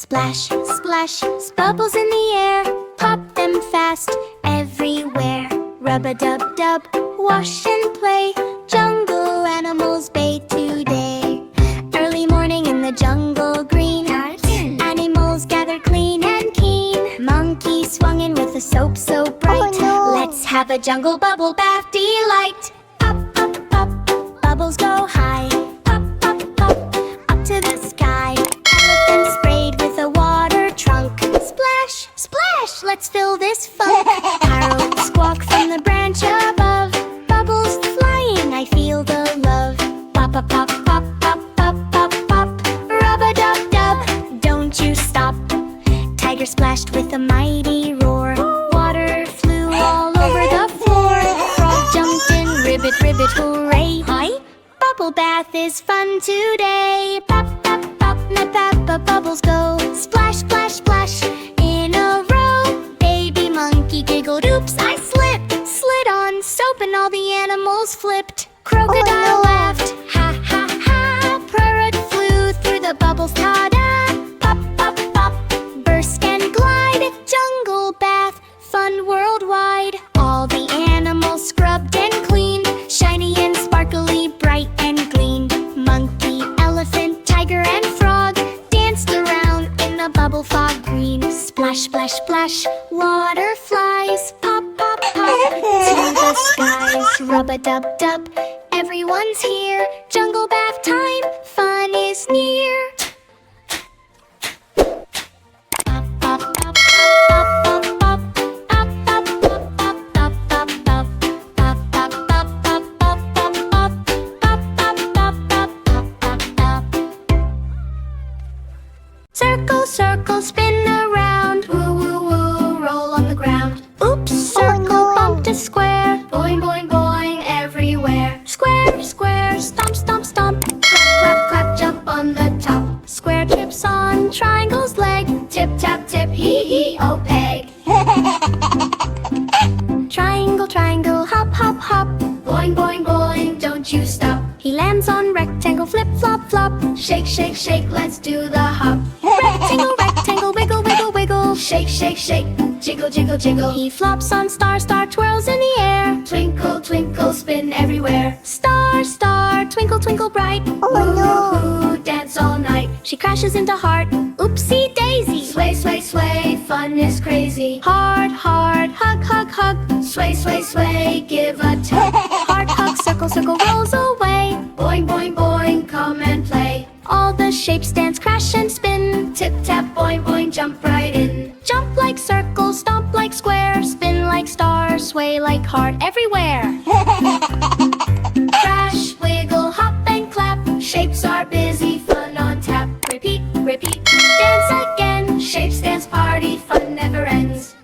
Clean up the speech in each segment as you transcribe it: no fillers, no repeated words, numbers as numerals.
Splash, splash, bubbles in the air. Pop them fast everywhere. Rub-a-dub-dub, wash and play. Jungle animals bathe today. Early morning in the jungle green. Animals gathered clean and keen. Monkey swung in with a soap so bright. Let's have a jungle bubble bath delight. Pop, pop, pop, bubbles go high. Pop, pop, pop, up to the sky. Elephant sprayed with a water trunk. Splash, splash, let's fill this funk. Parrot squawk from the branch above. Bubbles flying, I feel the love. Pop, pop, pop, pop, pop, pop, pop, pop. Rub-a-dub-dub, don't you stop. Tiger splashed with a mighty roar. Water flew all over the floor. Frog jumped in, ribbit, ribbit, hooray. Hi, bubble bath is fun today. Pop, pop, pop, na pop, bubbles go. Splash, splash, splash, in a row. Baby monkey giggled, oops, I slipped. Slid on soap and all the animals flipped. Crocodile laughed, ha, ha, ha. Parrot flew through the bubbles, ta-da. Pop, pop, pop, burst and glide. Jungle bath, fun worldwide. All the animals scrubbed and cleaned. Shiny and sparkly, bright and gleamed. Monkey, elephant, tiger and frog danced around in the bubble fog green. Splash, splash, splash, water flies. Pop, pop, pop, to the skies. Rub-a-dub-dub, everyone's here. Jungle bath time, fun is near. Circle, circle, spin around. Woo, woo, woo, roll on the ground. Oops, circle, bumped a square. Boing, boing, boing, everywhere. Square, square, stomp, stomp, stomp. Clap, clap, clap, jump on the top. Square trips on triangle's leg. Tip, tap, tip, hee, hee, oh, peg. Triangle, triangle, hop, hop, hop. Boing, boing, boing, don't you stop. He lands on rectangle, flip, flop, flop. Shake, shake, shake, let's do the hop. Rectangle, rectangle, wiggle, wiggle, wiggle. Shake, shake, shake, jiggle, jiggle, jiggle. He flops on star, star, twirls in the air. Twinkle, twinkle, spin everywhere. Star, star, twinkle, twinkle bright. Ooh, dance all night. She crashes into heart. Oopsie daisy. Sway, sway, sway, fun is crazy. Hard, hard, hug, hug, hug. Sway, sway, sway, give a tug. Heart, hug, circle, circle, rolls away. Boing, boing, boing, come and play. All the shapes dance, crash and spin. Tip, tap, boing, boing, jump right in. Jump like circle, stomp like square. Spin like star, sway like heart everywhere. Crash, wiggle, hop and clap. Shapes are busy, fun on tap. Repeat, repeat, dance again. Shapes dance party, fun never ends.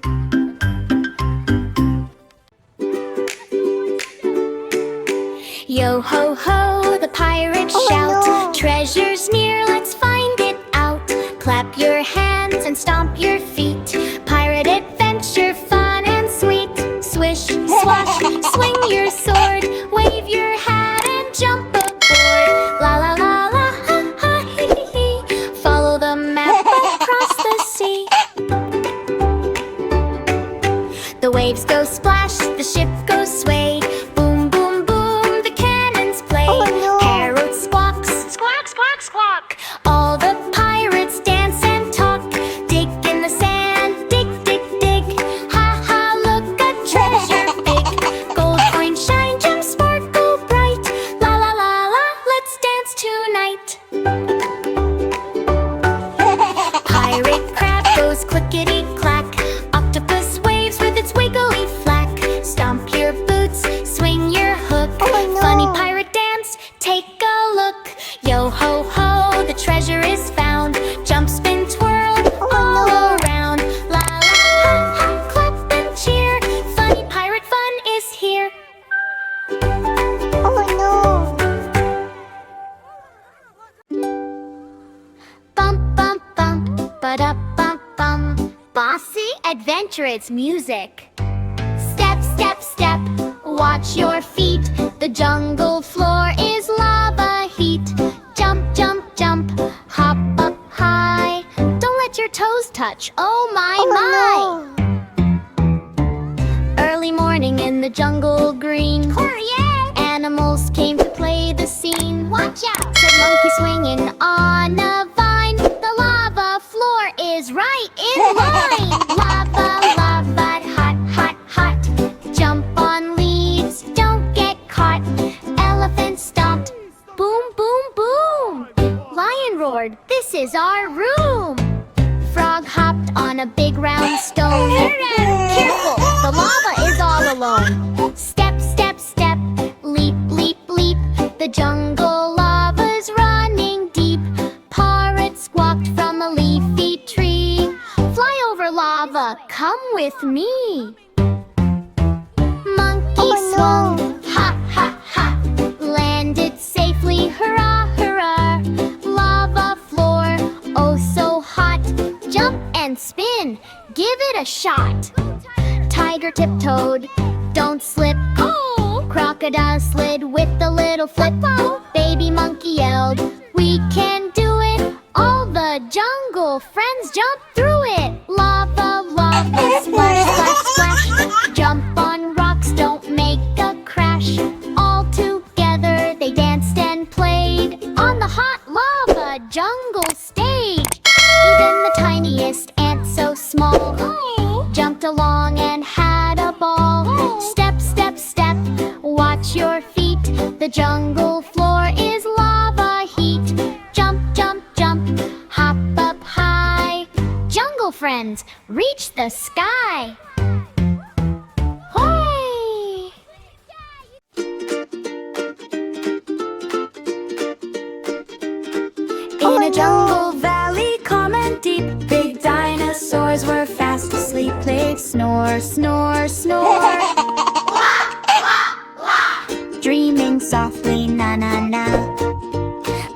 Yo ho ho, the pirates shout. Treasure's near, let's find it out. Clap your hands and stomp your feet. Pirate adventure, fun and sweet. Swish, swash, swing your sword. Wave your hat and jump aboard. La la la la, ha ha hee hee. Follow the map across the sea. The waves go splash, the ship goes sway. Boom, boom, boom, the cannons play. Parrot squawks, squawk, squawk, squawk. All the pirates dance and talk. Dig in the sand, dig, dig, dig. Ha ha, look, a treasure big. Gold coin shine, gems sparkle bright. La la la la, let's dance tonight. Pirate crab goes clickety clack. Octopus waves with its wiggly flack. Stomp your boots, swing your hook. Funny pirate dance, take a look. Yo ho ho, the treasure is found. Jump, spin, twirl, all around. La la ha ha, clap and cheer. Funny pirate fun is here. Bump, bump, bump, ba-da, bump, bum. Bossy adventure, it's music. Step, step, step, watch your feet. The jungle floor is lava heat. Jump, jump, jump, hop up high. Don't let your toes touch? Oh my, my! Early morning in the jungle green. Yeah. Animals came to play the scene. Watch out! Said monkey swinging on a vine. The lava floor is right in line. Lava, lava, hot, hot, hot. Jump on leaves, don't get caught. Elephant stomped, boom, boom, boom. Lion roared, this is our room. Frog hopped on a big round stone. Careful, the lava is all alone. Step, step, step, leap, leap, leap. The jungle lava's running deep. Parrot squawked from a leafy tree. Fly over lava, come with me. Monkey swung, ha, ha, ha. Landed safely, hurrah, hurrah. Lava floor, oh so hot. Jump and spin, give it a shot. Tiger tiptoed, don't slip. Oh. Crocodile slid with a little flip. Oh. Baby monkey yelled, we can do it. All the jungle friends jump through it. Lava, lava, splash, splash, splash. Jump on rocks, don't make a crash. All together they danced and played on the hot lava jungle stage. Even the tiniest ant so small jumped along and had a ball. Step, step, step, watch your feet. The jungle floor is lava heat. Jump, jump, jump, hop up high. Jungle friends, reach the sky. Hooray! In a jungle valley, calm and deep, big dinosaurs were fast asleep. They'd snore, snore, snore, dreaming softly, na na na.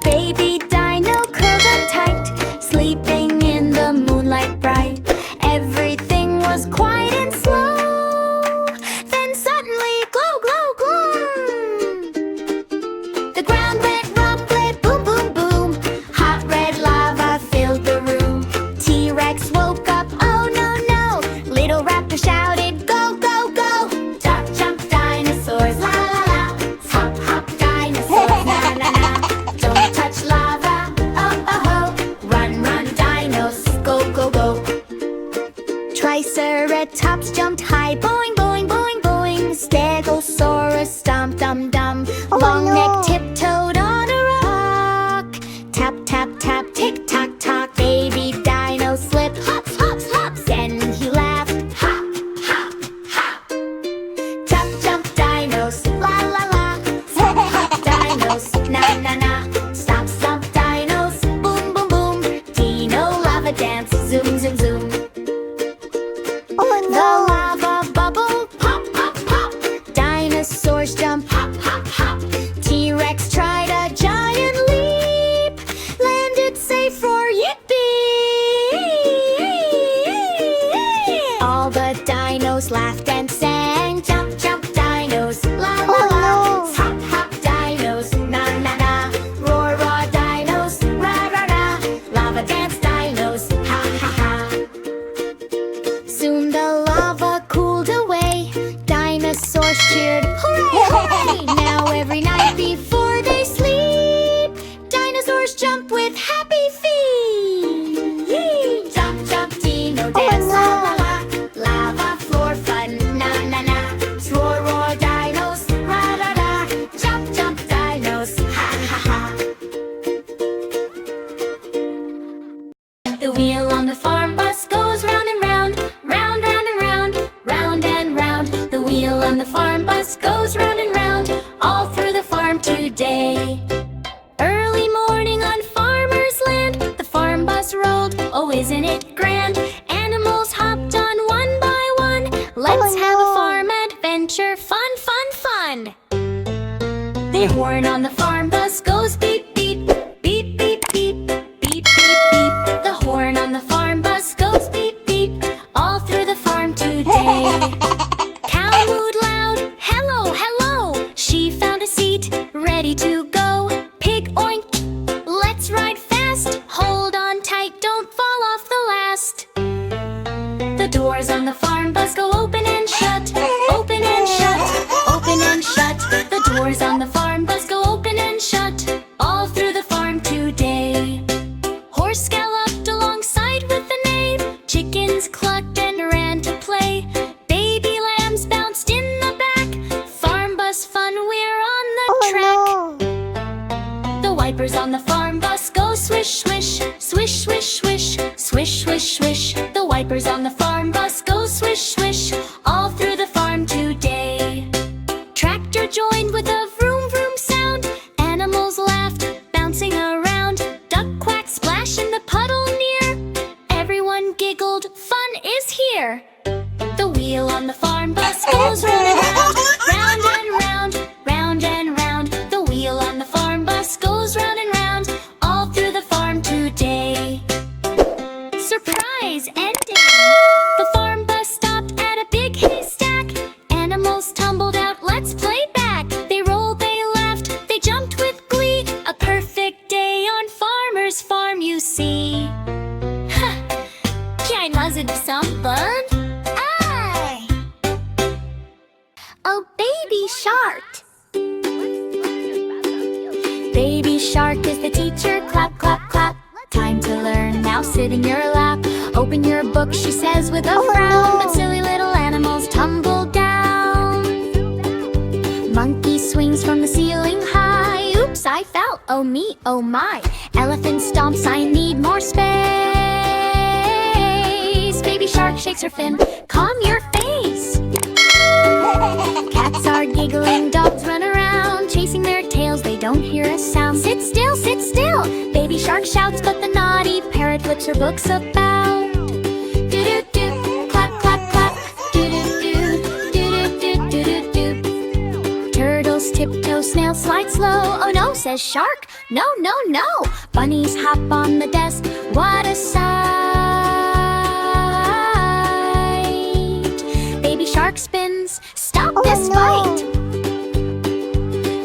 Baby dino curled up tight, sleeping in the moonlight bright. Everything was quiet and slow. Then suddenly, glow, glow, glow. The ground went rumbling, boom, boom, boom. Hot red lava filled the room. T-Rex woke up, oh no, no. Little raptor shouted, go, go, go. Jump, jump, dinosaurs, la, la, la. Hop, hop, dinosaurs, na, na, na. Don't touch lava, oh, oh, oh. Run, run, dinos, go, go, go. Triceratops jumped high, boing, boing, boing, boing. Stegosaurus stomped, dum, dum. Long neck tiptoed on a rock. Tap, tap, tap, tick, tock, tock. Baby dino slipped, hop, hop, hop. Then he laughed, hop, hop, hop. Jump, jump, dinos, la, la, la. Hop, hop, dinos, na, na, na. Stomp, stomp, dinos, boom, boom, boom. Dino lava dance, zoom, zoom, zoom. The lava bubble, pop, pop, pop. Dinosaurs jump, hop, hop, hop. T-Rex tried a giant leap, landed safe for yippee. All the dinos laughed and sang, jump, jump, dinos, la, la, la. Hop, hop, dinos, na, na, na. Roar, roar, dinos, ra, ra, ra. Lava dance, dinos, ha, ha, ha. Soon the lava cooled away. Dinosaurs cheered, hooray, hooray! Now every night before they sleep, dinosaurs jump with happy feet. Jump, jump, dino dance, la, la, la. Lava floor fun, na, na, na. Roar, roar, dinos, ra, ra, ra. Jump, jump, dinos, ha, ha, ha. The wheel on the farm bus goes round and round, round, round and round, round and round. The wheel on the farm bus goes round and round, all through the farm today. Early morning on farmer's land, the farm bus rolled, oh isn't it grand? Animals hopped on one by one, let's have a farm adventure, fun, fun, fun. The horn on the farm bus goes beep, beep, beep, beep, beep, beep, beep, beep. The horn on the farm bus goes beep, beep, all through the farm today. Cow mooed loud, hello, hello. She found a seat, ready to go. Pig oink, let's ride fast. Hold on tight, don't fall off the ladder. The doors on the farm bus go open and shut, open and shut, open and shut. The doors on the farm bus go open and shut, all through the farm today. Horse galloped alongside with the neigh, chickens clucked and ran to play. Baby lambs bounced in the back, farm bus fun, we're on the track. The wipers on the farm bus go swish, swish, swish, swish, swish, swish, swish, swish. The wipers on the farm bus go swish, swish, all through the farm today. Tractor joined with a vroom, vroom sound. Animals laughed, bouncing around. Duck quacked, splash in the puddle near. Everyone giggled, fun is here. The wheel on the farm bus goes round and round, round and round, round and round. The wheel on the farm bus goes round and round, all through the farm today. Surprise ending! The farm bus stopped at a big haystack. Animals tumbled out, let's play back. They rolled, they laughed, they jumped with glee. A perfect day on Farmer's Farm, you see. Kijn was it something? Aye! Oh, baby shark! Baby shark is the teacher, clap, clap, clap. Time to learn, now sit in your lap. Open your book, she says with a frown. But silly little animals tumble down. Monkey swings from the ceiling high. Oops, I fell, oh me, oh my. Elephant stomps, I need more space. Baby shark shakes her fin, calm your face. Cats are giggling, dogs run around, chasing their tails, they don't hear a sound. Sit still, sit still, baby shark shouts, but the naughty parrot flips her books about. Do-do-do, clap, clap, clap, do-do-do, do-do-do, do-do-do. Turtles tiptoe, snails slide slow, oh no, says shark, no, no, no. Bunnies hop on the desk, what a sight. Baby shark spins, stop this fight.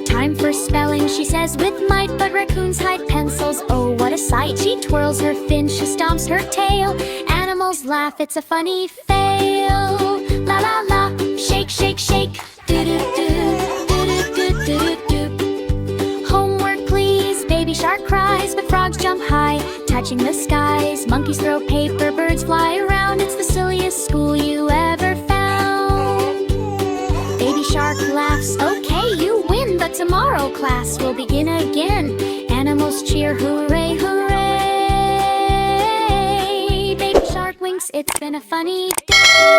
Time for spelling, she says with might, but raccoons hide pencils, oh what a sight. She twirls her fin, she stomps her tail. Animals laugh, it's a funny fail. La la la, shake, shake, shake, do-do-do, do-do-do, do-do-do. Homework please, baby shark cries, but frogs jump high, touching the skies. Monkeys throw paper, birds fly around. It's the silliest school you ever found. Baby shark laughs, okay, you win, but tomorrow class will begin again. Animals cheer, hooray, hooray. Baby shark winks, it's been a funny day.